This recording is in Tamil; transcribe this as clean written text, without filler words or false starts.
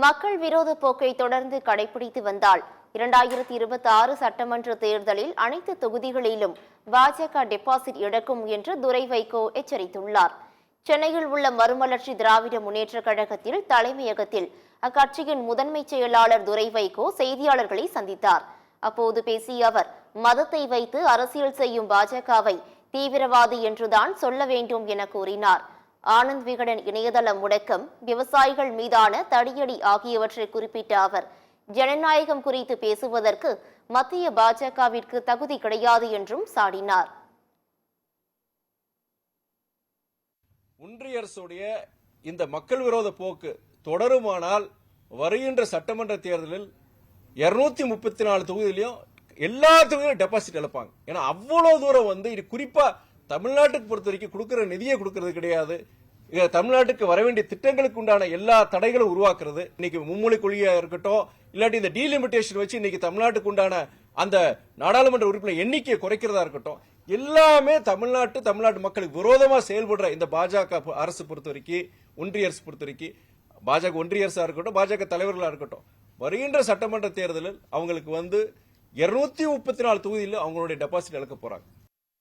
மக்கள் விரோத போக்கை தொடர்ந்து கடைபிடித்து வந்தால் 2026 சட்டமன்ற தேர்தலில் அனைத்து தொகுதிகளிலும் பாஜக டெபாசிட் இழக்கும் என்று துரை வைகோ எச்சரித்துள்ளார். சென்னையில் உள்ள மறுமலர்ச்சி திராவிட முன்னேற்ற கழகத்தில் தலைமையகத்தில் அக்கட்சியின் முதன்மை செயலாளர் துரை வைகோ செய்தியாளர்களை சந்தித்தார். அப்போது பேசிய அவர், மதத்தை வைத்து அரசியல் செய்யும் பாஜகவை தீவிரவாதி என்றுதான் சொல்ல வேண்டும் என கூறினார். ஆனந்த் விகடன் இணையதள முடக்கம், விவசாயிகள் மீதான தடியடி ஆகியவற்றை குறிப்பிட்ட அவர், ஜனநாயகம் குறித்து பேசுவதற்கு மத்திய பாஜகவிற்கு தகுதி கிடையாது என்றும் சாடினார். ஒன்றிய அரசுடைய இந்த மக்கள் விரோத போக்கு தொடருமானால் வருகின்ற சட்டமன்ற தேர்தலில் 234 தொகுதியிலையும் எல்லா தொகுதியிலும் டெபாசிட் இழப்பாங்க. ஏன்னா அவ்வளவு தூரம் இது குறிப்பா தமிழ்நாட்டுக்கு பொறுத்த வரைக்கும் கொடுக்கிற நிதியை கொடுக்கறது கிடையாது. தமிழ்நாட்டுக்கு வர வேண்டிய திட்டங்களுக்கு உண்டான எல்லா தடைகளும் உருவாக்குறது. இன்னைக்கு மும்மொழி கொள்கையா இருக்கட்டும், இல்லாட்டி இந்த டீலிமிட்டேஷன் வச்சு இன்னைக்கு தமிழ்நாட்டுக்கு உண்டான அந்த நாடாளுமன்ற உறுப்பினர் எண்ணிக்கையை குறைக்கிறதா இருக்கட்டும், எல்லாமே தமிழ்நாட்டு மக்களுக்கு விரோதமா செயல்படுற இந்த பாஜக அரசு பொறுத்த வரைக்கும், ஒன்றிய அரசு பொறுத்த வரைக்கும், பாஜக ஒன்றிய அரசா இருக்கட்டும், பாஜக தலைவர்களா இருக்கட்டும், வருகின்ற சட்டமன்ற தேர்தலில் அவங்களுக்கு 234 தொகுதியில் அவங்களுடைய டெபாசிட் இழக்க போறாங்க.